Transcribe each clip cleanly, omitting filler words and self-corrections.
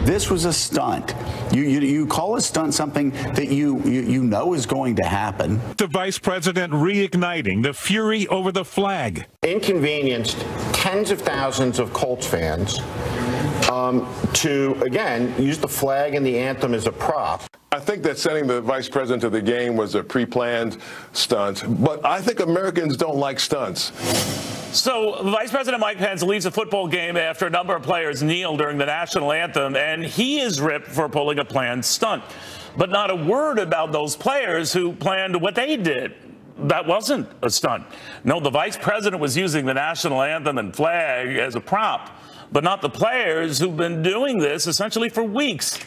This was a stunt. You call a stunt something that you know is going to happen. The vice president reigniting the fury over the flag. Inconvenienced tens of thousands of Colts fans to, again, use the flag and the anthem as a prop. I think that sending the vice president to the game was a pre-planned stunt, but I think Americans don't like stunts. So Vice President Mike Pence leaves a football game after a number of players kneel during the national anthem, and he is ripped for pulling a planned stunt. But not a word about those players who planned what they did. That wasn't a stunt. No, the vice president was using the national anthem and flag as a prop, but not the players who've been doing this essentially for weeks.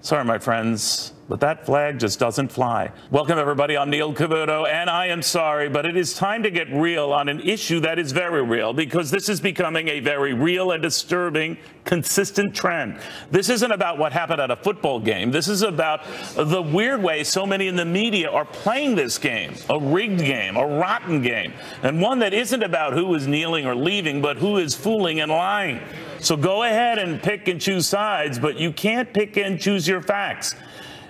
Sorry, my friends, but that flag just doesn't fly. Welcome, everybody. I'm Neil Cavuto, and I am sorry, but it is time to get real on an issue that is very real, because this is becoming a very real and disturbing, consistent trend. This isn't about what happened at a football game. This is about the weird way so many in the media are playing this game, a rigged game, a rotten game, and one that isn't about who is kneeling or leaving, but who is fooling and lying. So go ahead and pick and choose sides, but you can't pick and choose your facts.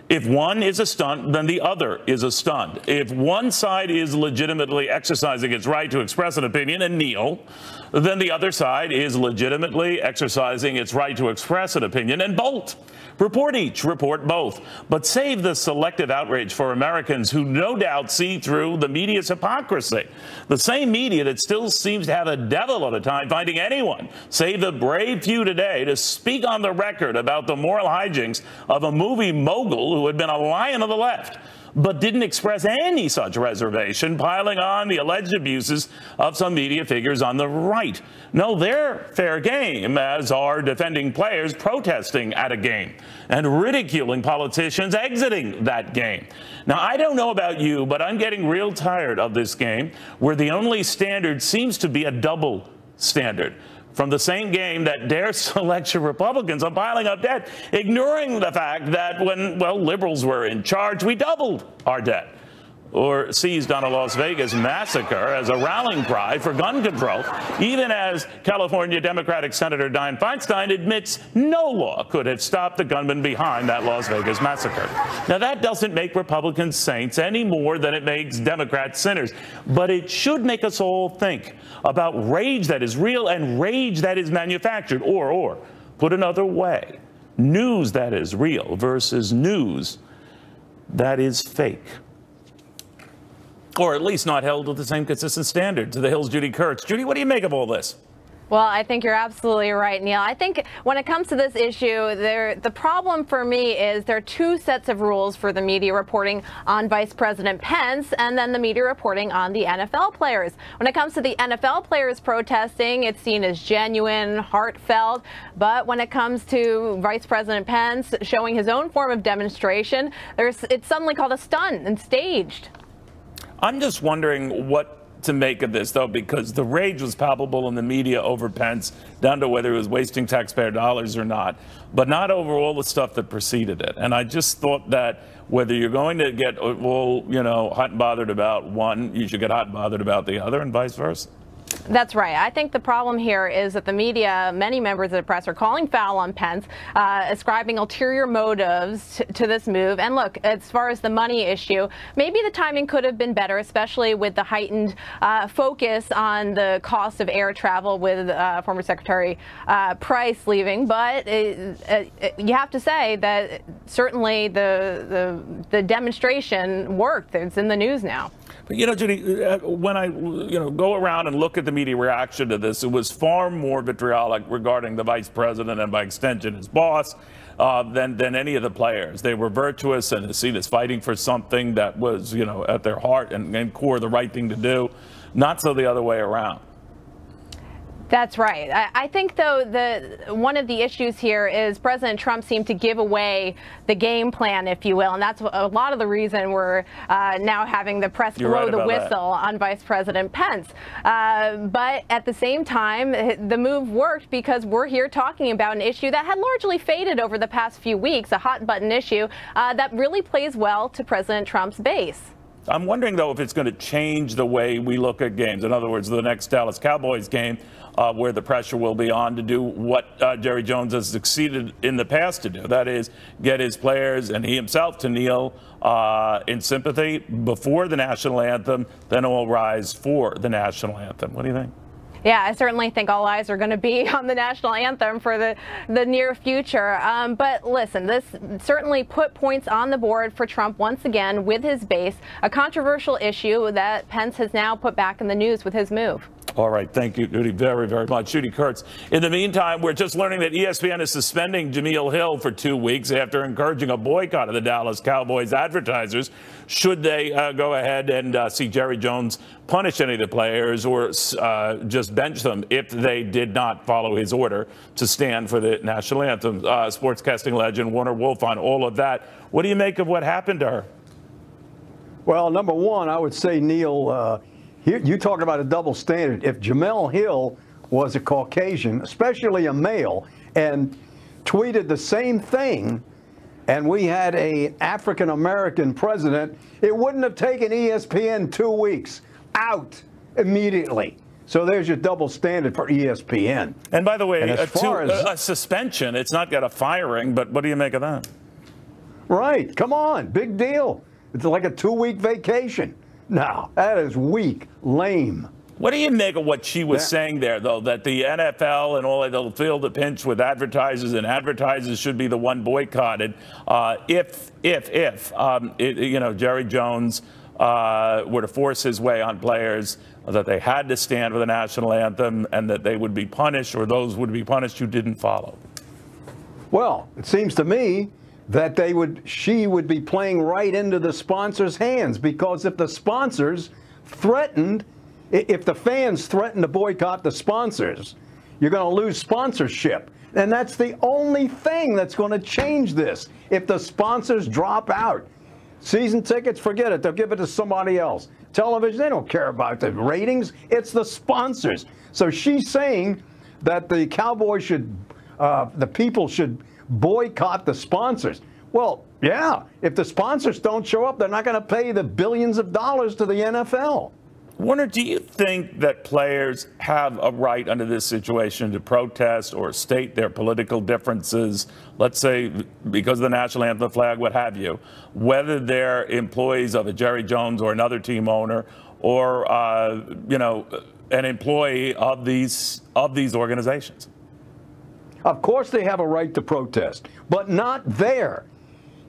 If one is a stunt, then the other is a stunt. If one side is legitimately exercising its right to express an opinion and kneel, then the other side is legitimately exercising its right to express an opinion and bolt. Report each, report both. But save the selective outrage for Americans who no doubt see through the media's hypocrisy. The same media that still seems to have a devil of a time finding anyone, save the brave few today, to speak on the record about the moral hijinks of a movie mogul who had been a lion of the left, but didn't express any such reservation, piling on the alleged abuses of some media figures on the right. No, they're fair game, as are defending players protesting at a game and ridiculing politicians exiting that game. Now, I don't know about you, but I'm getting real tired of this game where the only standard seems to be a double standard. From the same game that dares to lecture Republicans on piling up debt, ignoring the fact that when, well, liberals were in charge, we doubled our debt. Or seized on a Las Vegas massacre as a rallying cry for gun control, even as California Democratic Senator Dianne Feinstein admits no law could have stopped the gunman behind that Las Vegas massacre. Now, that doesn't make Republicans saints any more than it makes Democrats sinners, but it should make us all think about rage that is real and rage that is manufactured, or put another way, news that is real versus news that is fake. Or at least not held to the same consistent standard. To the Hill's Judy Kurtz. Judy, what do you make of all this? Well, I think you're absolutely right, Neil. I think when it comes to this issue, the problem for me is there are two sets of rules for the media reporting on Vice President Pence and then the media reporting on the NFL players. When it comes to the NFL players protesting, it's seen as genuine, heartfelt. But when it comes to Vice President Pence showing his own form of demonstration, it's suddenly called a stunt and staged. I'm just wondering what to make of this, though, because the rage was palpable in the media over Pence, down to whether he was wasting taxpayer dollars or not, but not over all the stuff that preceded it. And I just thought that whether you're going to get all, hot and bothered about one, you should get hot and bothered about the other, and vice versa. That's right. I think the problem here is that the media, many members of the press, are calling foul on Pence, ascribing ulterior motives to this move. And look, as far as the money issue, maybe the timing could have been better, especially with the heightened focus on the cost of air travel with former Secretary Price leaving. But you have to say that certainly the demonstration worked. It's in the news now. But, Judy, when I, go around and look at the media reaction to this, it was far more vitriolic regarding the vice president and, by extension, his boss than any of the players. They were virtuous and seen as fighting for something that was, at their heart and core the right thing to do. Not so the other way around. That's right. I think, though, one of the issues here is President Trump seemed to give away the game plan, if you will, and that's a lot of the reason we're now having the press blow the whistle on Vice President Pence. But at the same time, the move worked because we're here talking about an issue that had largely faded over the past few weeks, a hot-button issue that really plays well to President Trump's base. I'm wondering, though, if it's going to change the way we look at games. In other words, the next Dallas Cowboys game, where the pressure will be on to do what Jerry Jones has succeeded in the past to do. That is, get his players and he himself to kneel in sympathy before the national anthem, then all rise for the national anthem. What do you think? Yeah, I certainly think all eyes are going to be on the national anthem for the near future. But listen, this certainly put points on the board for Trump once again with his base, a controversial issue that Pence has now put back in the news with his move. All right. Thank you, Judy, very, very much. Judy Kurtz. In the meantime, we're just learning that ESPN is suspending Jemele Hill for 2 weeks after encouraging a boycott of the Dallas Cowboys advertisers should they go ahead and see Jerry Jones punish any of the players or just bench them if they did not follow his order to stand for the national anthem. Sportscasting legend Warner Wolf on all of that. What do you make of what happened to her? Well, number one, I would say, Neil, you talk about a double standard. If Jemele Hill was a Caucasian, especially a male, and tweeted the same thing, and we had an African-American president, it wouldn't have taken ESPN 2 weeks. Out immediately. So there's your double standard for ESPN. And by the way, a suspension, it's not got a firing, but what do you make of that? Right. Come on. Big deal. It's like a 2-week vacation. No, that is weak, lame. What do you make of what she was saying there, though, that the NFL and all, they'll feel the pinch with advertisers, and advertisers should be the one boycotted if Jerry Jones were to force his way on players, that they had to stand for the national anthem and that they would be punished, or those would be punished who didn't follow? Well, it seems to me that she would be playing right into the sponsors' hands, because if the sponsors threatened, if the fans threaten to boycott the sponsors, you're going to lose sponsorship. And that's the only thing that's going to change this. If the sponsors drop out, season tickets, forget it. They'll give it to somebody else. Television, they don't care about the ratings. It's the sponsors. So she's saying that the Cowboys the people should boycott the sponsors. Well, yeah, if the sponsors don't show up, they're not going to pay the billions of dollars to the NFL. Warner, do you think that players have a right under this situation to protest or state their political differences, let's say because of the national anthem, flag, what have you, whether they're employees of a Jerry Jones or another team owner or, an employee of these organizations? Of course they have a right to protest, but not there.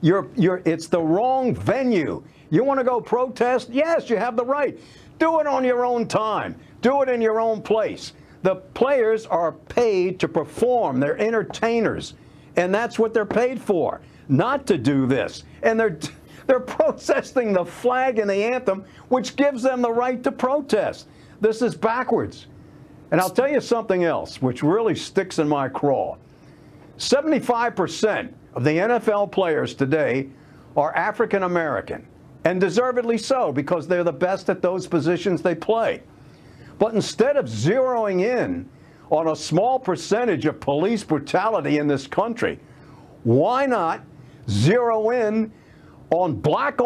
It's the wrong venue. You want to go protest? Yes, you have the right. Do it on your own time. Do it in your own place. The players are paid to perform. They're entertainers, and that's what they're paid for, not to do this. And they're protesting the flag and the anthem, which gives them the right to protest. This is backwards. And I'll tell you something else, which really sticks in my craw. 75% of the NFL players today are African American. And deservedly so, because they're the best at those positions they play. But instead of zeroing in on a small percentage of police brutality in this country, why not zero in on black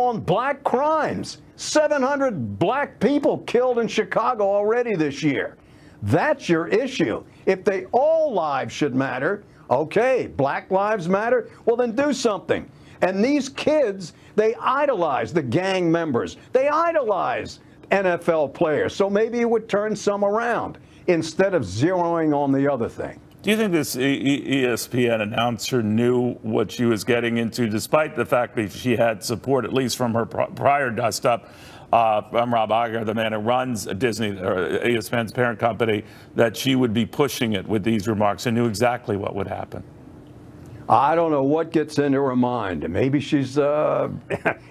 crimes? 700 black people killed in Chicago already this year. That's your issue. If all lives should matter, okay, black lives matter, well then do something. And these kids, they idolize the gang members. They idolize NFL players. So maybe it would turn some around instead of zeroing on the other thing. Do you think this ESPN announcer knew what she was getting into, despite the fact that she had support, at least from her prior dust-up, from Rob Iger, the man who runs Disney, or ESPN's parent company, that she would be pushing it with these remarks and knew exactly what would happen? I don't know what gets into her mind. Maybe she's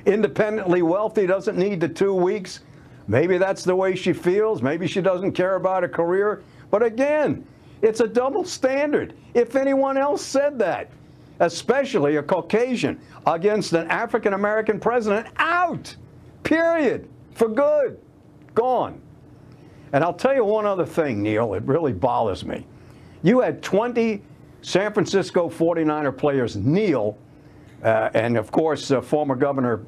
independently wealthy, doesn't need the 2 weeks. Maybe that's the way she feels. Maybe she doesn't care about a career. But again, it's a double standard. If anyone else said that, especially a Caucasian, against an African-American president, out, period, for good, gone. And I'll tell you one other thing, Neil, it really bothers me. You had 20 San Francisco 49er players kneel, and of course, former Governor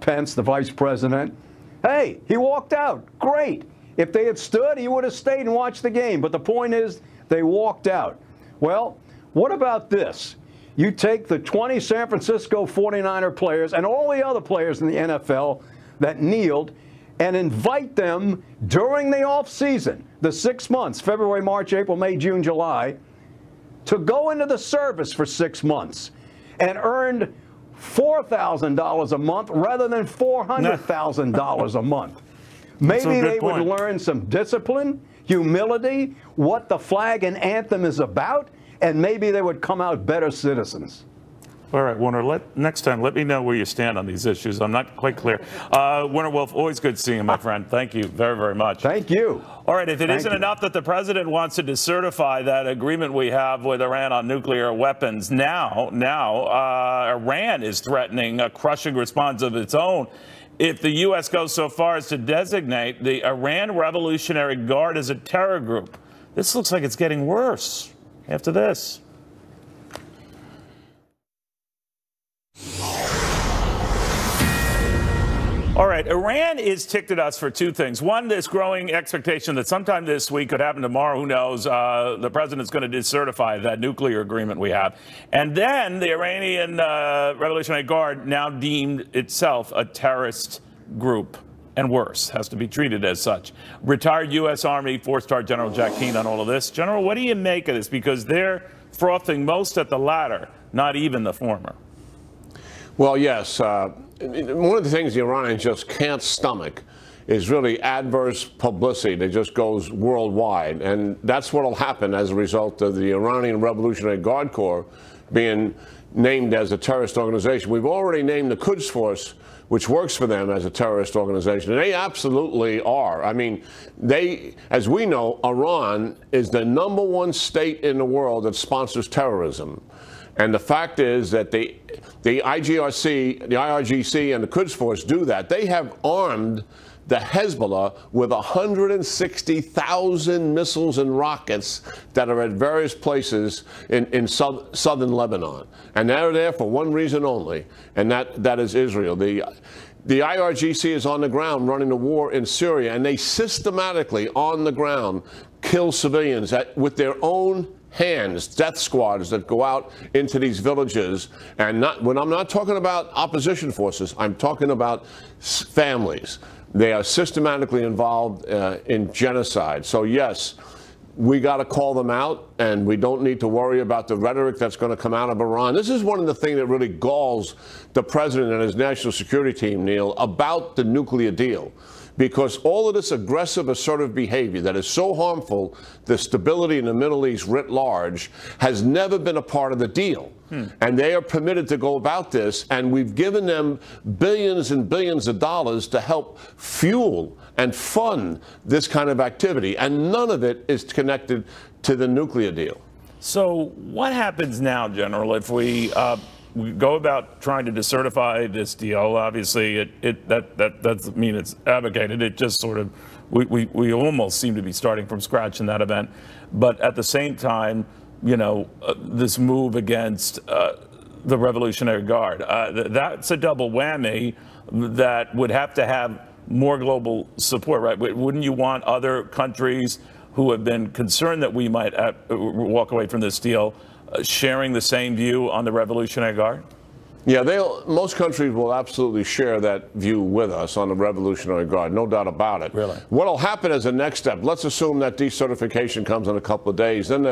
Pence, the vice president. Hey, he walked out. Great. If they had stood, he would have stayed and watched the game. But the point is, they walked out. Well, what about this? You take the 20 San Francisco 49er players and all the other players in the NFL that kneeled and invite them during the offseason, the 6 months, February, March, April, May, June, July, to go into the service for 6 months and earned $4,000 a month rather than $400,000 a month. Maybe they would learn some discipline, humility, what the flag and anthem is about, and maybe they would come out better citizens. All right, Warner, next time, let me know where you stand on these issues. I'm not quite clear. Warner Wolf, always good seeing you, my friend. Thank you very, very much. Thank you. All right, if it isn't enough that the president wants to decertify that agreement we have with Iran on nuclear weapons, now Iran is threatening a crushing response of its own if the U.S. goes so far as to designate the Iran Revolutionary Guard as a terror group. This looks like it's getting worse after this. All right, Iran is ticked at us for two things. One, this growing expectation that sometime this week, could happen tomorrow, who knows, the president's going to decertify that nuclear agreement we have. And then the Iranian Revolutionary Guard, now deemed itself a terrorist group, and worse, has to be treated as such. Retired U.S. Army four-star General Jack Keane on all of this. General, what do you make of this? Because they're frothing most at the latter, not even the former. Well, yes. One of the things the Iranians just can't stomach is really adverse publicity that just goes worldwide. And that's what will happen as a result of the Iranian Revolutionary Guard Corps being named as a terrorist organization. We've already named the Quds Force, which works for them, as a terrorist organization. And they absolutely are. I mean, as we know, Iran is the #1 state in the world that sponsors terrorism. And the fact is that the IRGC, and the Quds Force do that. They have armed the Hezbollah with 160,000 missiles and rockets that are at various places in southern Lebanon. And they're there for one reason only, and that is Israel. The IRGC is on the ground running the war in Syria, and they systematically, on the ground, kill civilians with their own hands, death squads that go out into these villages. And when I'm not talking about opposition forces, I'm talking about families. They are systematically involved in genocide. So yes, we got to call them out, and we don't need to worry about the rhetoric that's going to come out of Iran. This is one of the things that really galls the president and his national security team, Neil, about the nuclear deal. Because all of this aggressive, assertive behavior that is so harmful, the stability in the Middle East writ large, has never been a part of the deal. And they are permitted to go about this, and we've given them billions and billions of dollars to help fuel and fund this kind of activity. And none of it is connected to the nuclear deal. So what happens now, General, if we go about trying to decertify this deal? Obviously, that doesn't mean it's abrogated. It just sort of, we almost seem to be starting from scratch in that event. But at the same time, you know, this move against the Revolutionary Guard, that's a double whammy that would have to have more global support, right? Wouldn't you want other countries who have been concerned that we might walk away from this deal sharing the same view on the Revolutionary Guard? Yeah, most countries will absolutely share that view with us on the Revolutionary Guard, no doubt about it. Really? What will happen as a next step, let's assume that decertification comes in a couple of days, then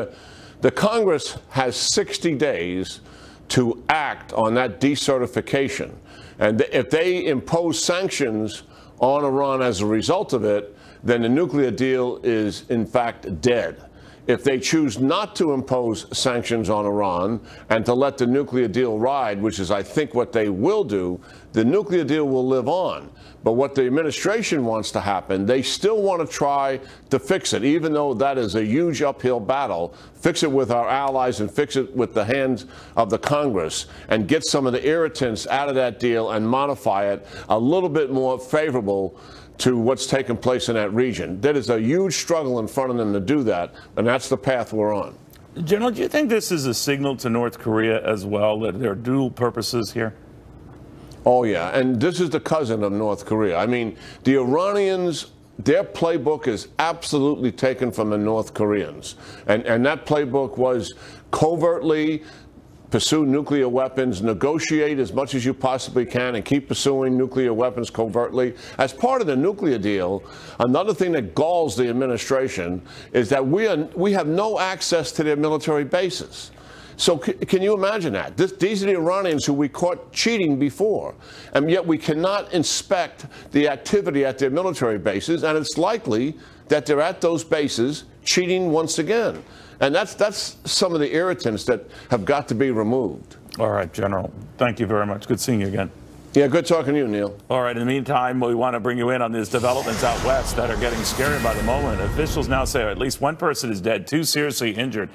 the Congress has 60 days to act on that decertification. And if they impose sanctions on Iran as a result of it, then the nuclear deal is in fact dead. If they choose not to impose sanctions on Iran and to let the nuclear deal ride, which is, I think, what they will do, the nuclear deal will live on. But what the administration wants to happen, they still want to try to fix it, even though that is a huge uphill battle. Fix it with our allies and fix it with the hands of the Congress and get some of the irritants out of that deal and modify it a little bit more favorable to what's taking place in that region. There is a huge struggle in front of them to do that, and that's the path we're on. General, do you think this is a signal to North Korea as well, that there are dual purposes here? Oh, yeah. And this is the cousin of North Korea. I mean, the Iranians, their playbook is absolutely taken from the North Koreans. And that playbook was covertly pursue nuclear weapons, negotiate as much as you possibly can, and keep pursuing nuclear weapons covertly. As part of the nuclear deal, another thing that galls the administration is that we have no access to their military bases. So can you imagine that? These are the Iranians who we caught cheating before, and yet we cannot inspect the activity at their military bases, and it's likely that they're at those bases cheating once again. And that's some of the irritants that have got to be removed. All right, General. Thank you very much. Good seeing you again. Yeah, good talking to you, Neil. All right, in the meantime, we want to bring you in on these developments out west that are getting scary by the moment. Officials now say at least one person is dead, 2 seriously injured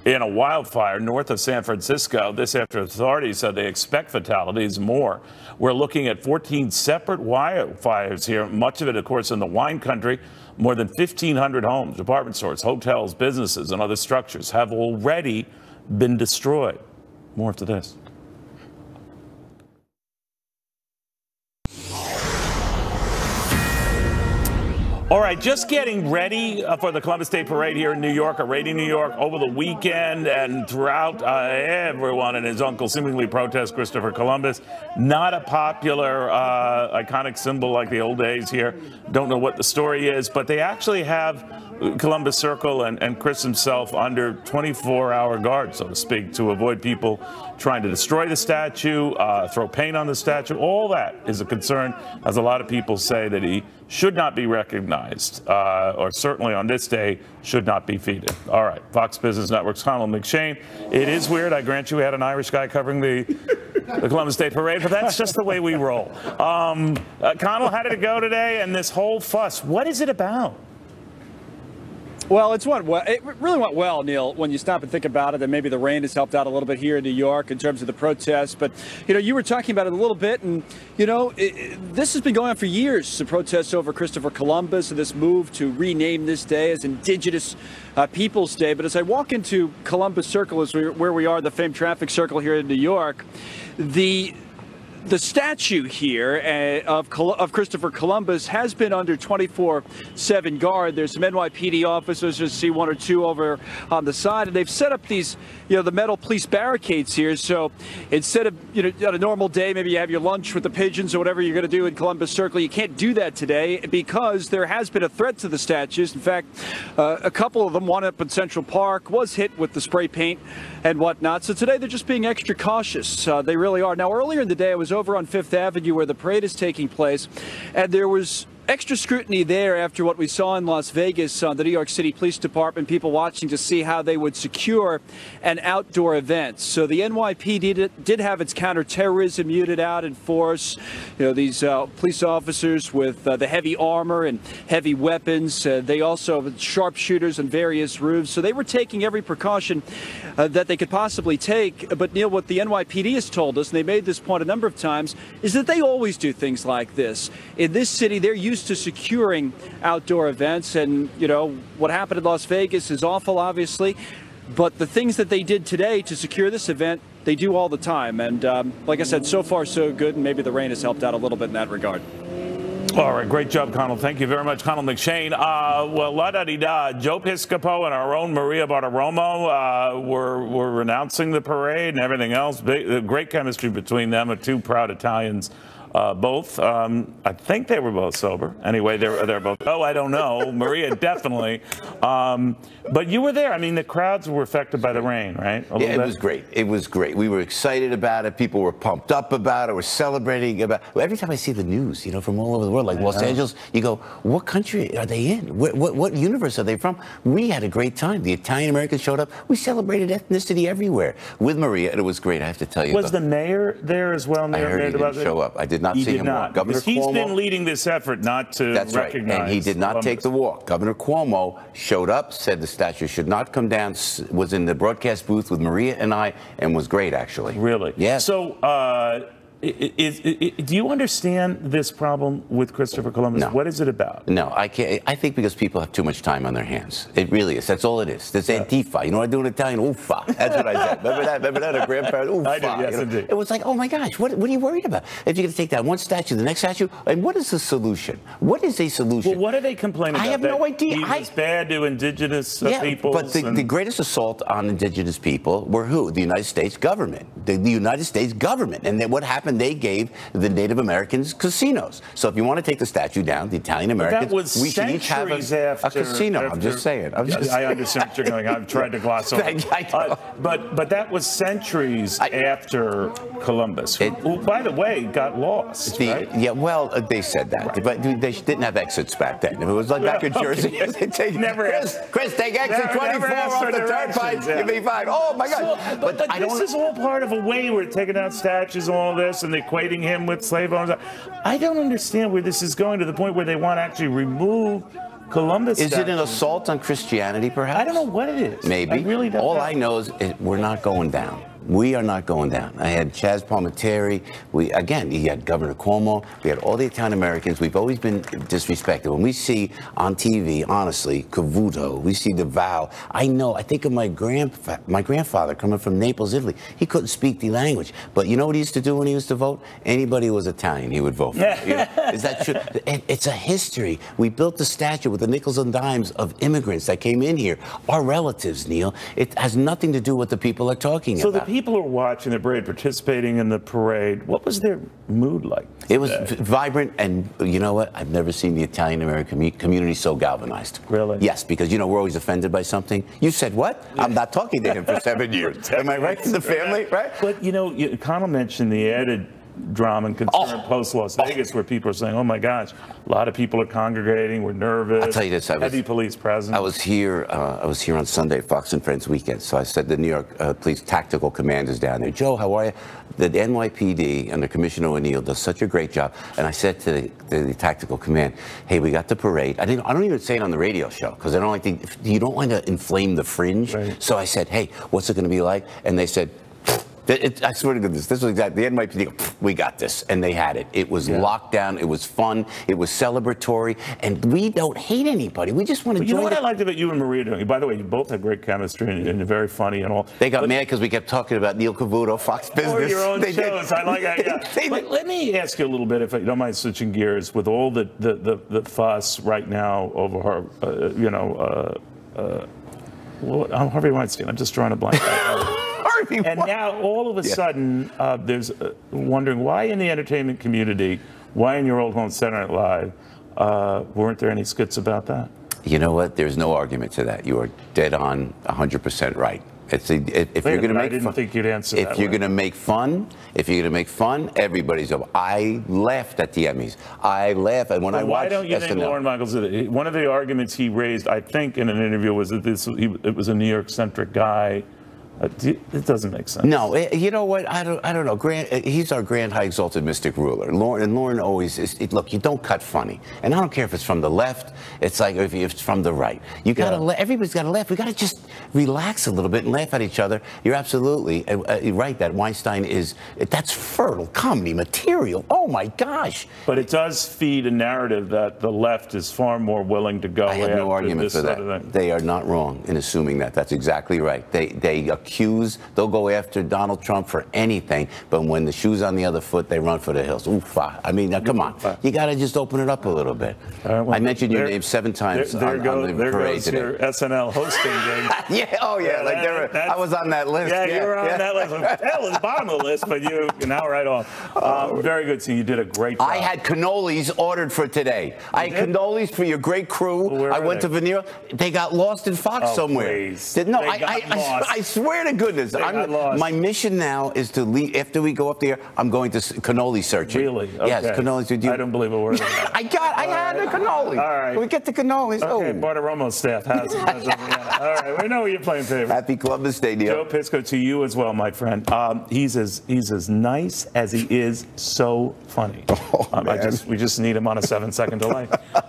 in a wildfire north of San Francisco. This after authorities said they expect fatalities more. We're looking at 14 separate wildfires here, much of it, of course, in the wine country. More than 1,500 homes, department stores, hotels, businesses, and other structures have already been destroyed. More after this. All right, just getting ready for the Columbus Day Parade here in New York, a raid in New York over the weekend, and throughout everyone and his uncle seemingly protest Christopher Columbus. Not a popular, iconic symbol like the old days here. Don't know what the story is, but they actually have Columbus Circle and Chris himself under 24-hour guard, so to speak, to avoid people trying to destroy the statue, throw paint on the statue. All that is a concern, as a lot of people say that he should not be recognized, or certainly on this day should not be feted. All right, Fox Business Network's Conall McShane. It is weird. I grant you we had an Irish guy covering the Columbus Day Parade, but that's just the way we roll. Conall, how did it go today? And this whole fuss, what is it about? Well, it really went well, Neil, when you stop and think about it, and maybe the rain has helped out a little bit here in New York in terms of the protests. But, you were talking about it a little bit, and, this has been going on for years, the protests over Christopher Columbus and this move to rename this day as Indigenous Peoples Day. But as I walk into Columbus Circle, where we are, the famed traffic circle here in New York, the statue here of Christopher Columbus has been under 24/7 guard. There's some NYPD officers, you see one or two over on the side, and they've set up these, the metal police barricades here. So instead of, on a normal day, maybe you have your lunch with the pigeons or whatever you're going to do in Columbus Circle, you can't do that today because there has been a threat to the statues. In fact, a couple of them, one up in Central Park, was hit with the spray paint and whatnot. So today they're just being extra cautious. They really are. Now, earlier in the day, I was over on Fifth Avenue where the parade is taking place, and there was extra scrutiny there after what we saw in Las Vegas, the New York City Police Department, people watching to see how they would secure an outdoor event. So the NYPD did have its counterterrorism unit out in force. These police officers with the heavy armor and heavy weapons. They also have sharpshooters on various roofs. So they were taking every precaution that they could possibly take. But Neil, what the NYPD has told us, and they made this point a number of times, is that they always do things like this. In this city, they're used to securing outdoor events, and what happened in Las Vegas is awful, obviously, but the things that they did today to secure this event, they do all the time. And like I said, so far so good, and maybe the rain has helped out a little bit in that regard. All right, great job, Conall. Thank you very much, Conall McShane. Well, la-da-dee-da. Joe Piscopo and our own Maria Bartiromo were announcing the parade and everything else. Great chemistry between them, two proud Italians. Both. I think they were both sober. Anyway, they're both. Oh, I don't know. Maria definitely. But you were there. I mean, the crowds were affected by the rain, right? Yeah, it was great. It was great. We were excited about it. People were pumped up about it. We're celebrating about it. Every time I see the news, from all over the world, like Los Angeles, you go, what country are they in? What universe are they from? We had a great time. The Italian Americans showed up. We celebrated ethnicity everywhere with Maria, and it was great. I have to tell you. Was the mayor there as well? I heard he didn't show up. I did not see him walk. Governor Cuomo, he's been leading this effort not to recognize. Right. And he did not Columbus. take the walk. Governor Cuomo showed up, said the statue should not come down, was in the broadcast booth with Maria and I, and was great, actually. Really? Yes. So Do you understand this problem with Christopher Columbus? No. What is it about? No, I can't. I think because people have too much time on their hands. It really is. That's all it is. This Antifa. You know what I do in Italian? Uffa. That's what I said. Remember that? Remember that? A grandparent? Uffa. I do, yes, indeed. It was like, oh my gosh, what are you worried about? If you're going to take down one statue, the next statue, and what is the solution? What is a solution? Well, what are they complaining about? I have no idea. He was bad to indigenous people. But the greatest assault on indigenous people were who? The United States government. The United States government. And then what happened? They gave the Native Americans casinos. So if you want to take the statue down, the Italian Americans, we should each have a casino. I'm just saying. I understand what you're going. I've tried to gloss over. But that was centuries after Columbus, who, by the way, got lost. Right? Yeah, well, they said that, but they didn't have exits back then. If it was like back in Jersey, they'd take Chris, take exit 24 off the turnpike. You'll be fine. Oh my God! But this is all part of a way we're taking out statues and all this, and equating him with slave owners. I don't understand where this is going to the point where they want to actually remove Columbus. Is it an assault on Christianity, perhaps? I don't know what it is. Maybe. I really don't All know. I know is we're not going down. We are not going down. I had Chaz Palminteri. He had Governor Cuomo. We had all the Italian Americans. We've always been disrespected. When we see on TV, honestly, Cavuto, we see the vow. I think of my grandfather coming from Naples, Italy. He couldn't speak the language. But you know what he used to do when he used to vote? Anybody who was Italian, he would vote for. Is that true? It's a history. We built the statue with the nickels and dimes of immigrants that came in here. Our relatives, Neil. It has nothing to do with the people are talking about. So the people who were watching the parade, participating in the parade, what was their mood like? It was vibrant, and you know what? I've never seen the Italian-American community so galvanized. Really? Yes, because, we're always offended by something. You said what? I'm not talking to him for 7 years. Am I right? In the family, right? But, Connell mentioned the added drama and concern post-Las Vegas, where people are saying, oh my gosh, a lot of people are congregating, we're nervous. I'll tell you this. Heavy police presence. I was here on Sunday, Fox and Friends weekend. So I said the New York Police tactical commanders down there, Joe, how are you? The NYPD under Commissioner O'Neill does such a great job. And I said to the tactical command, hey, we got the parade. I don't even say it on the radio show because I don't like you don't want to inflame the fringe. Right. So I said, hey, what's it going to be like? And they said, I swear to goodness, this was exactly the NYPD. We got this, and they had it. It was locked down. It was fun. It was celebratory, and we don't hate anybody. We just want to. You know what I liked about you and Maria doing? By the way, you both had great chemistry and you're very funny and all. They got mad because we kept talking about Neil Cavuto, Fox Business. Or your own shows. I like that. Yeah. But let me ask you a little bit, if you don't mind switching gears, with all the fuss right now over her, Harvey Weinstein. I'm just drawing a blank. And now, all of a sudden, there's wondering why in the entertainment community, why in your old home, Saturday Night Live, weren't there any skits about that? You know what? There's no argument to that. You are dead on 100% right. If you're going to make I didn't think you'd answer that. If you're going to make fun, everybody's over. I laughed at the Emmys. I laugh, and when I watch why don't you think SNL, Lorne Michaels did it? One of the arguments he raised, I think, in an interview was that it was a New York-centric guy. It doesn't make sense. No, you know what? I don't know. He's our grand, high exalted mystic ruler. Lorne always is. Look, you don't cut funny, and I don't care if it's from the left. It's like if it's from the right. You gotta. Everybody's got to laugh. We got to just relax a little bit and laugh at each other. You're absolutely right. That Weinstein that's fertile comedy material. Oh my gosh! But it does feed a narrative that the left is far more willing to go. I have no argument for that. They are not wrong in assuming that. That's exactly right. They'll go after Donald Trump for anything, but when the shoe's on the other foot, they run for the hills. Oofa. I mean, now, come on. You got to just open it up a little bit. I mentioned your name 7 times on the parade today. Your SNL hosting gig. I was on that list. Yeah, you were on that list. That was the bottom of the list, but you're now right off. Very good. So you did a great job. I had cannolis ordered for today. I had cannolis for your great crew. I went to Venero. They got lost in Fox somewhere. Please. No, I swear to goodness, my mission now is to leave. After we go up there, I'm going to cannoli searching. Really? Okay. Yes, cannolis. I don't believe a word of that. I had the cannoli. All right. We get the cannolis. Okay, Bartiromo's staff has it. All right, we know where you're playing favorites. Happy Columbus Day, Neil. Joe Pisco, to you as well, my friend. He's as nice as he is so funny. We just need him on a 7-second delay.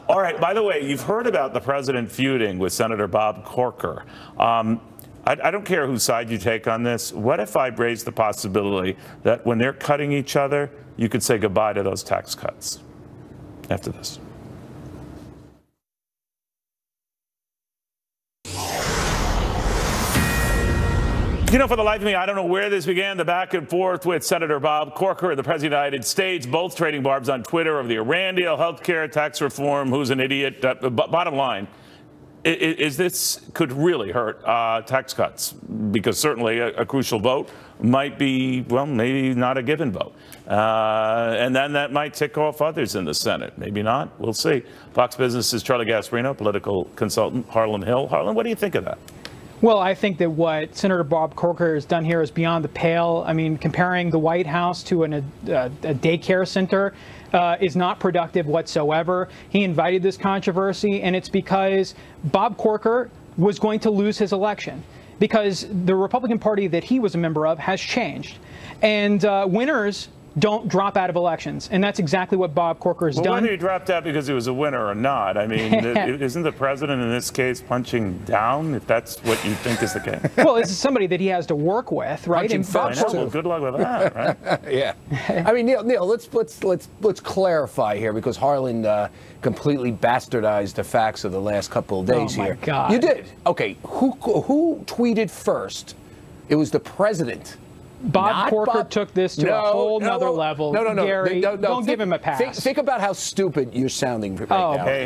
All right, by the way, you've heard about the president feuding with Senator Bob Corker. I don't care whose side you take on this. What if I raise the possibility that when they're cutting each other, you could say goodbye to those tax cuts? After this. You know, for the life of me, I don't know where this began, the back and forth with Senator Bob Corker, the President of the United States, both trading barbs on Twitter over the Iran deal, health care, tax reform, who's an idiot. Bottom line, is this could really hurt tax cuts, because certainly a crucial vote might be, well, maybe not a given vote. And then that might tick off others in the Senate. Maybe not. We'll see. Fox Business's Charlie Gasparino, political consultant, Harlan Hill. Harlan, what do you think of that? Well, I think that what Senator Bob Corker has done here is beyond the pale. I mean, comparing the White House to a daycare center is not productive whatsoever. He invited this controversy, and it's because Bob Corker was going to lose his election, because the Republican Party that he was a member of has changed. And winners don't drop out of elections, and that's exactly what Bob Corker has done. Whether he dropped out because he was a winner or not, I mean, isn't the president in this case punching down, if that's what you think is the case? Well, this is somebody that he has to work with, right? And Bob Corker, well, good luck with that, right? Yeah. I mean, Neil, let's clarify here, because Harlan completely bastardized the facts of the last couple of days here. Oh my God! You did. Okay. Who tweeted first? It was the president. Bob Corker took this to a whole nother level. No. Gary, don't give him a pass. Think about how stupid you're sounding right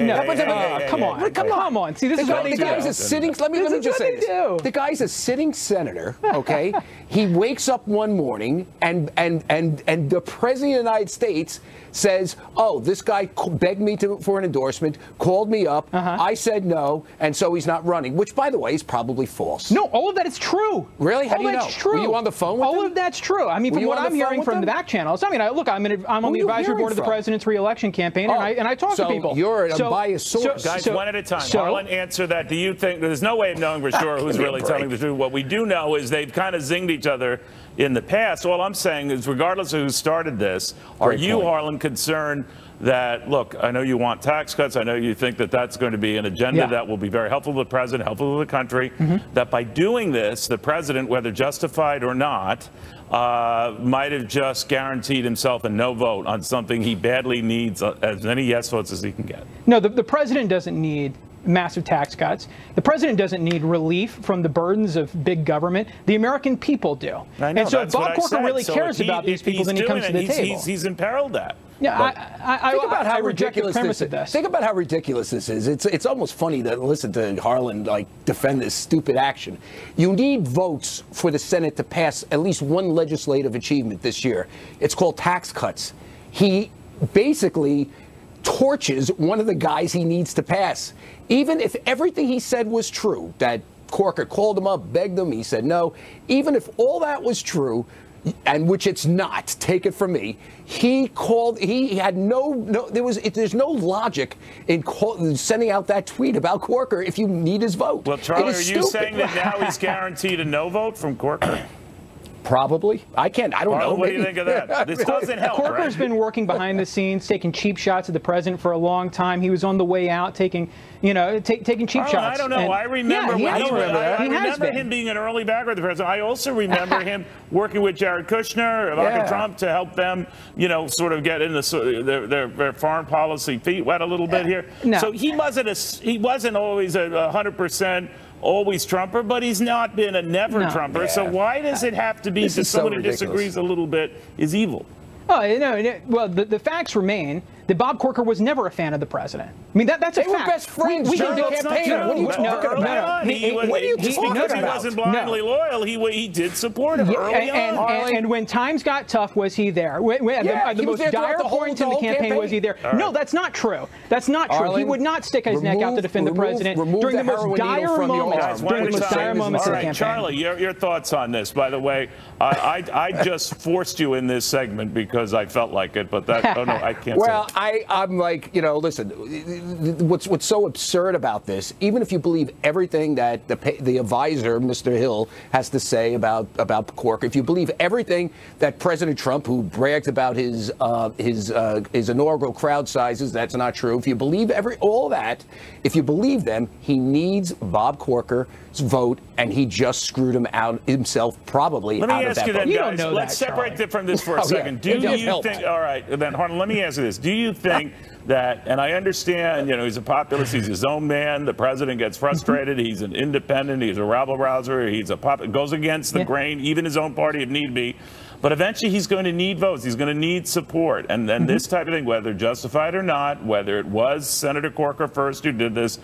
now. Come on. See, this is what they do. The guy's a sitting. Let me just say this. The guy's a sitting senator. Okay, he wakes up one morning and the president of the United States says, "Oh, this guy begged me for an endorsement, called me up. I said no, and so he's not running." Which, by the way, is probably false. No, all of that is true. Really? How do you know? That's true. Were you on the phone with him? All of that's true. I mean, from what I'm hearing from the back channels. I mean, look, I'm on the advisory board of the president's re-election campaign, and I talk to people. So you're an unbiased source. Guys, one at a time. Harlan, answer that. Do you think there's no way of knowing for sure who's really telling the truth? What we do know is they've kind of zinged each other in the past. All I'm saying is, regardless of who started this, are you, Harlan, concerned that, look, I know you want tax cuts. I know you think that that's going to be an agenda that will be very helpful to the president, helpful to the country, that by doing this, the president, whether justified or not, might have just guaranteed himself a no vote on something he badly needs as many yes votes as he can get? No, the president doesn't need massive tax cuts. The president doesn't need relief from the burdens of big government. The American people do. I know, and so if Bob Corker really cares about these people, then he comes to the table. He's imperiled that. Yeah, think about how ridiculous this is. Think about how ridiculous this is. It's almost funny to listen to Harlan defend this stupid action. You need votes for the Senate to pass at least one legislative achievement this year. It's called tax cuts. He basically torches one of the guys he needs to pass. Even if everything he said was true, that Corker called him up, begged him, he said no. Even if all that was true, and which it's not, take it from me, he had there's no logic in sending out that tweet about Corker if you need his vote. Well, Charlie, are you saying that now he's guaranteed a no vote from Corker? Probably. I don't know. What do you think of that? This doesn't help, Corker's been working behind the scenes, taking cheap shots at the president for a long time. He was on the way out taking cheap shots. I don't know. I remember I remember him being an early backer of the president. I also remember him working with Jared Kushner, Ivanka Trump, to help them, sort of get in their foreign policy feet wet a little bit here. No. So he wasn't always a 100%. Always Trumper, but he's not been a never Trumper. Yeah. So why does it have to be that someone who disagrees a little bit is evil? Oh, well, the facts remain that Bob Corker was never a fan of the president. I mean, that's a fact. They were best friends during the campaign. What are you talking about? Because he wasn't blindly loyal, he did support him early on. And when times got tough, was he there? The most dire point in the campaign, was he there? No, that's not true. That's not true. He would not stick his neck out to defend the president during the most dire moments. During the most dire moments of the campaign. Charlie, your thoughts on this? By the way, I just forced you in this segment because I felt like it, but that I can't. Well, I'm like, listen, what's so absurd about this, even if you believe everything that the advisor, Mr. Hill, has to say about Corker, if you believe everything that President Trump, who bragged about his inaugural crowd sizes, that's not true. If you believe all that, if you believe them, he needs Bob Corker vote, and he just screwed him out himself, probably. Let me out of ask that you vote. then, You don't guys. know Let's that, separate Charlie. from this for a Oh, yeah. second. Do It you helped. think? All right, then, Harlan. Let me ask you this: do you think that? And I understand, he's a populist. He's his own man. The president gets frustrated. He's an independent. He's a rabble rouser. He's a goes against the grain, even his own party if need be. But eventually he's going to need votes. He's going to need support. And then this type of thing, whether justified or not, whether it was Senator Corker first who did this,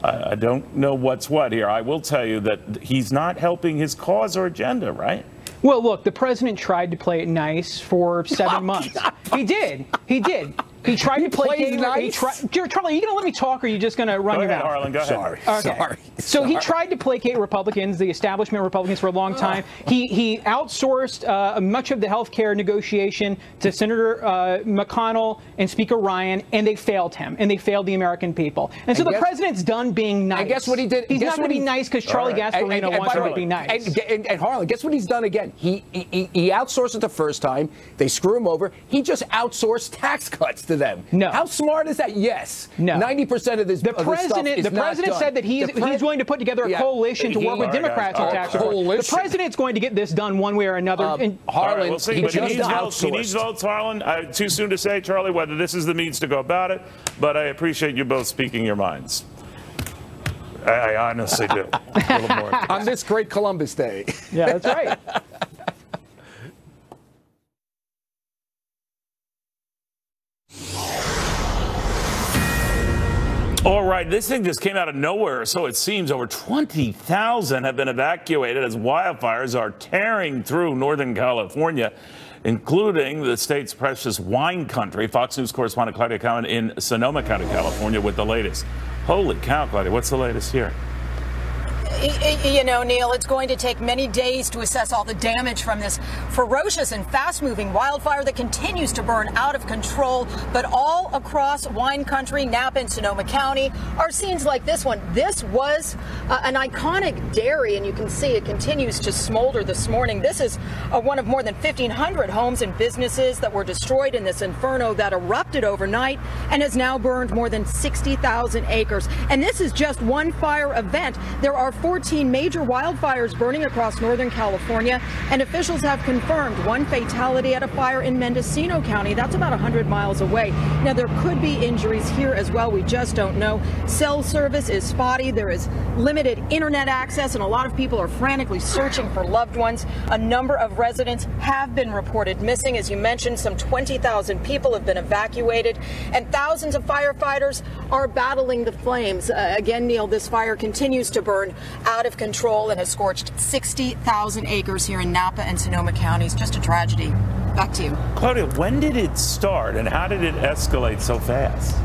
I don't know what's what here. I will tell you that he's not helping his cause or agenda, right? Well, look, the president tried to play it nice for 7 months. He did. He did. He tried to play plays nice? Charlie, are you going to let me talk, or are you just going to run Go your ahead, mouth? Harlan. Go ahead. Okay. So he tried to placate Republicans, the establishment Republicans, for a long time. He outsourced much of the health care negotiation to Senator McConnell and Speaker Ryan, and they failed him, and they failed the American people. And so the president's done being nice. And guess what he did? He's not going to be nice because Charlie Gasparino wants him to be nice. And Harlan, guess what he's done again? He outsourced it the first time. They screw him over. He just outsourced tax cuts to them. No. How smart is that? Yes. No. 90% of this. The president said that he's going to put together a coalition to work with Democrats on tax reform. The president's going to get this done one way or another. Harlan, we'll see. But he needs votes, Harlan. Too soon to say, Charlie, whether this is the means to go about it. But I appreciate you both speaking your minds. I honestly do. A little more. On this great Columbus Day. Yeah, that's right. All right, this thing just came out of nowhere, so it seems. Over 20,000 have been evacuated as wildfires are tearing through Northern California, including the state's precious wine country. Fox News correspondent Claudia Cowan in Sonoma County, California, with the latest. Holy cow, Claudia, what's the latest here? You know, Neil, it's going to take many days to assess all the damage from this ferocious and fast-moving wildfire that continues to burn out of control. But all across wine country, Napa and Sonoma County, are scenes like this one. This was an iconic dairy, and you can see it continues to smolder this morning. This is one of more than 1,500 homes and businesses that were destroyed in this inferno that erupted overnight and has now burned more than 60,000 acres. And this is just one fire event. There are 14 major wildfires burning across Northern California, and officials have confirmed one fatality at a fire in Mendocino County. That's about 100 miles away. Now, there could be injuries here as well. We just don't know. Cell service is spotty. There is limited internet access, and a lot of people are frantically searching for loved ones. A number of residents have been reported missing. As you mentioned, some 20,000 people have been evacuated, and thousands of firefighters are battling the flames. Again, Neil, this fire continues to burn out of control and has scorched 60,000 acres here in Napa and Sonoma counties. Just a tragedy. Back to you. Claudia, when did it start and how did it escalate so fast?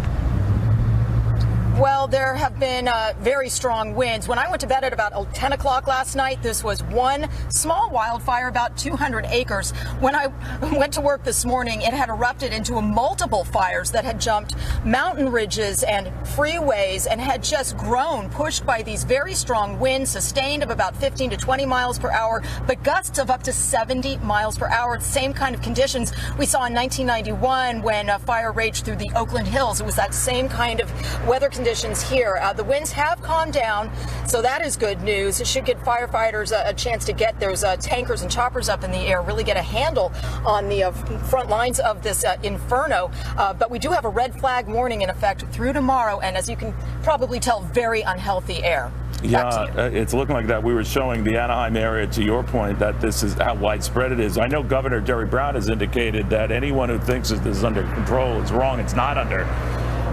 Well, there have been very strong winds. When I went to bed at about 10 o'clock last night, this was one small wildfire, about 200 acres. When I went to work this morning, it had erupted into multiple fires that had jumped mountain ridges and freeways and had just grown, pushed by these very strong winds, sustained of about 15 to 20 miles per hour, but gusts of up to 70 miles per hour. Same kind of conditions we saw in 1991 when a fire raged through the Oakland Hills. It was that same kind of weather conditions here. The winds have calmed down, so that is good news. It should give firefighters a chance to get those tankers and choppers up in the air, really get a handle on the front lines of this inferno. But we do have a red flag warning in effect through tomorrow, and as you can probably tell, very unhealthy air. Yeah, it's looking like that. We were showing the Anaheim area, to your point, that this is how widespread it is. I know Governor Jerry Brown has indicated that anyone who thinks that this is under control is wrong. It's not under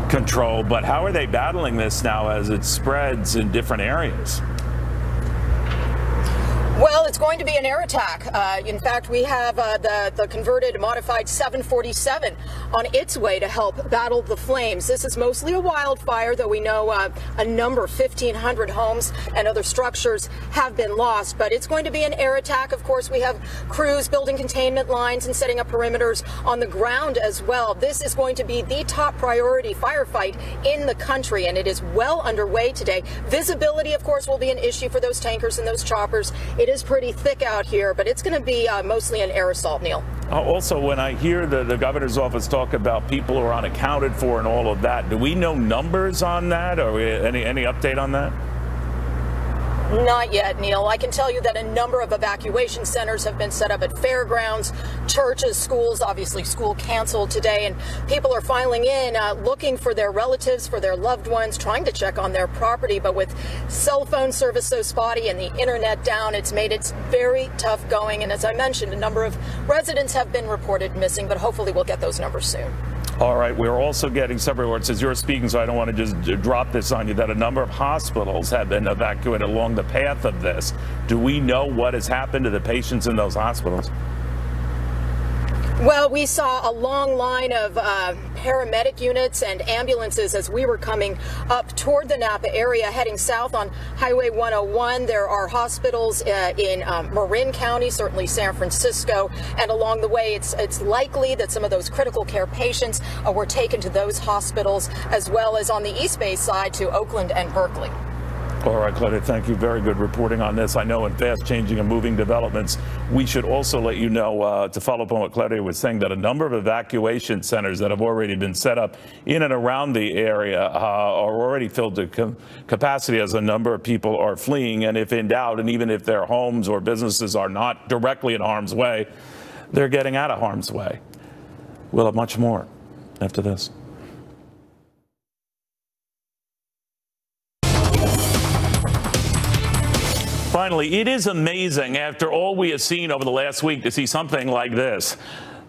control, but how are they battling this now as it spreads in different areas? Well, it's going to be an air attack. In fact, we have the converted modified 747 on its way to help battle the flames. This is mostly a wildfire, though we know a number, 1,500 homes and other structures have been lost. But it's going to be an air attack. Of course, we have crews building containment lines and setting up perimeters on the ground as well. This is going to be the top priority firefight in the country, and it is well underway today. Visibility, of course, will be an issue for those tankers and those choppers. It is pretty thick out here, but it's going to be mostly an air assault, Neil. Also, when I hear the governor's office talk about people who are unaccounted for and all of that, do we know numbers on that, or any update on that? Not yet, Neil. I can tell you that a number of evacuation centers have been set up at fairgrounds, churches, schools, obviously school canceled today, and people are filing in looking for their relatives, for their loved ones, trying to check on their property. But with cell phone service so spotty and the internet down, it's made it very tough going. And as I mentioned, a number of residents have been reported missing, but hopefully we'll get those numbers soon. All right, we're also getting several reports as you're speaking, so I don't want to just drop this on you, that a number of hospitals have been evacuated along the path of this. Do we know what has happened to the patients in those hospitals? Well, we saw a long line of paramedic units and ambulances as we were coming up toward the Napa area, heading south on Highway 101. There are hospitals in Marin County, certainly San Francisco, and along the way, it's likely that some of those critical care patients were taken to those hospitals, as well as on the East Bay side to Oakland and Berkeley. All right, Claudia, thank you. Very good reporting on this. I know in fast-changing and moving developments, we should also let you know, to follow up on what Claudia was saying, that a number of evacuation centers that have already been set up in and around the area are already filled to capacity as a number of people are fleeing. And if in doubt, and even if their homes or businesses are not directly in harm's way, they're getting out of harm's way. We'll have much more after this. Finally, it is amazing, after all we have seen over the last week, to see something like this.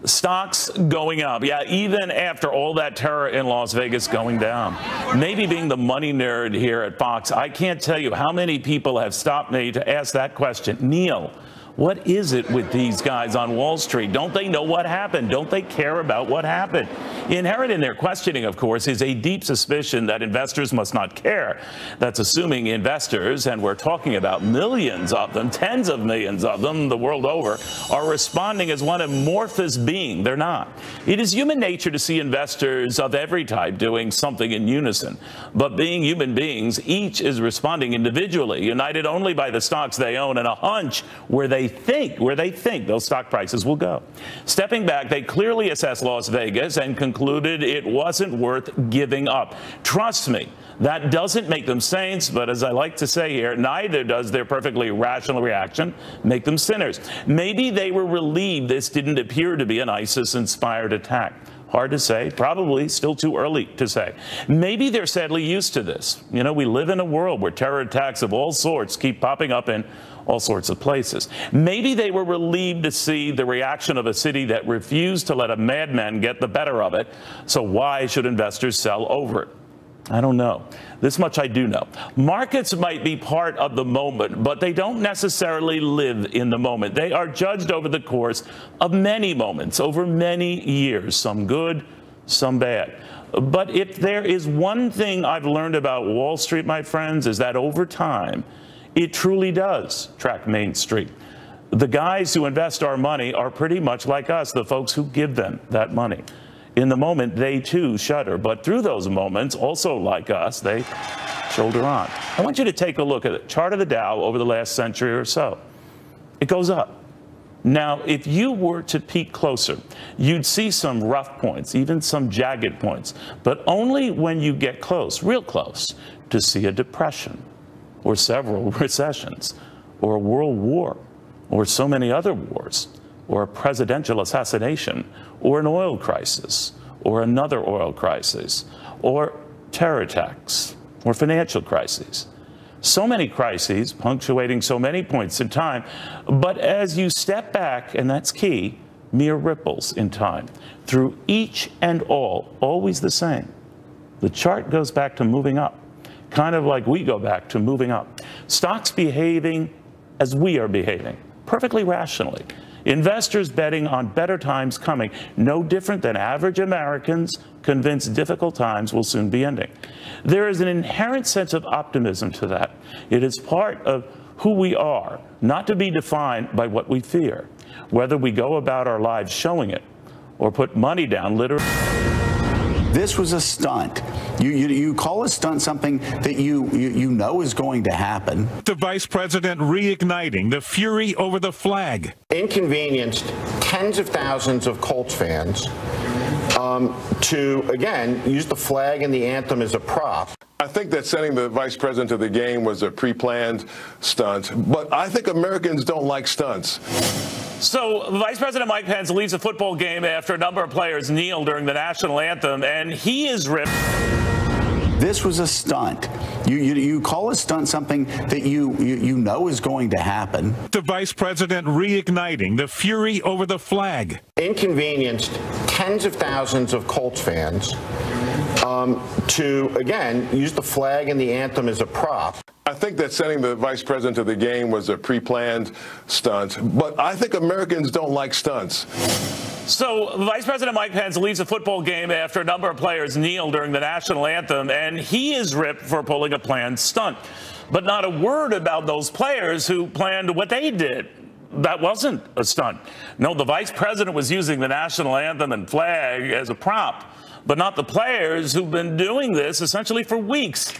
Stocks going up. Yeah, even after all that terror in Las Vegas going down. Maybe being the money nerd here at Fox, I can't tell you how many people have stopped me to ask that question. Neil, what is it with these guys on Wall Street? Don't they know what happened? Don't they care about what happened? Inherent in their questioning, of course, is a deep suspicion that investors must not care. That's assuming investors, and we're talking about millions of them, tens of millions of them the world over, are responding as one amorphous being. They're not. It is human nature to see investors of every type doing something in unison. But being human beings, each is responding individually, united only by the stocks they own and a hunch where they think those stock prices will go. Stepping back, they clearly assessed Las Vegas and concluded it wasn't worth giving up. Trust me, that doesn't make them saints, but as I like to say here, neither does their perfectly rational reaction make them sinners. Maybe they were relieved this didn't appear to be an ISIS-inspired attack. Hard to say, probably still too early to say. Maybe they're sadly used to this. You know, we live in a world where terror attacks of all sorts keep popping up in all sorts of places. Maybe they were relieved to see the reaction of a city that refused to let a madman get the better of it. So why should investors sell over it? I don't know. This much I do know. Markets might be part of the moment, but they don't necessarily live in the moment. They are judged over the course of many moments, over many years, some good, some bad. But if there is one thing I've learned about Wall Street, my friends, is that over time, it truly does track Main Street. The guys who invest our money are pretty much like us, the folks who give them that money. In the moment, they too shudder, but through those moments, also like us, they shoulder on. I want you to take a look at the chart of the Dow over the last century or so. It goes up. Now, if you were to peek closer, you'd see some rough points, even some jagged points, but only when you get close, real close, to see a depression, or several recessions, or a world war, or so many other wars, or a presidential assassination, or an oil crisis, or another oil crisis, or terror attacks, or financial crises. So many crises punctuating so many points in time, but as you step back, and that's key, mere ripples in time, through each and all, always the same. The chart goes back to moving up, kind of like we go back to moving up. Stocks behaving as we are behaving, perfectly rationally. Investors betting on better times coming, no different than average Americans convinced difficult times will soon be ending. There is an inherent sense of optimism to that. It is part of who we are, not to be defined by what we fear, whether we go about our lives showing it or put money down literally. This was a stunt. You call a stunt something that you know is going to happen. The vice president reigniting the fury over the flag. Inconvenienced tens of thousands of Colts fans to, again, use the flag and the anthem as a prop. I think that sending the vice president to the game was a pre-planned stunt, but I think Americans don't like stunts. So Vice President Mike Pence leaves a football game after a number of players kneel during the national anthem, and he is ripped. This was a stunt. You call a stunt something that you know is going to happen. The vice president reigniting the fury over the flag. Inconvenienced tens of thousands of Colts fans to, again, use the flag and the anthem as a prop. I think that sending the vice president to the game was a pre-planned stunt, but I think Americans don't like stunts. So Vice President Mike Pence leaves a football game after a number of players kneel during the national anthem, and he is ripped for pulling a planned stunt. But not a word about those players who planned what they did. That wasn't a stunt. No, the vice president was using the national anthem and flag as a prop, but not the players who've been doing this essentially for weeks.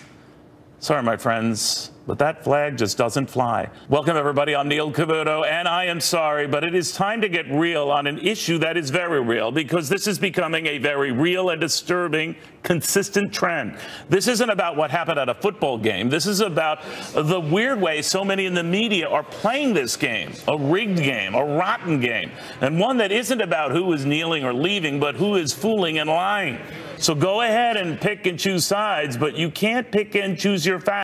Sorry, my friends, but that flag just doesn't fly. Welcome, everybody. I'm Neil Cavuto, and I am sorry, but it is time to get real on an issue that is very real, because this is becoming a very real and disturbing, consistent trend. This isn't about what happened at a football game. This is about the weird way so many in the media are playing this game, a rigged game, a rotten game, and one that isn't about who is kneeling or leaving, but who is fooling and lying. So go ahead and pick and choose sides, but you can't pick and choose your facts.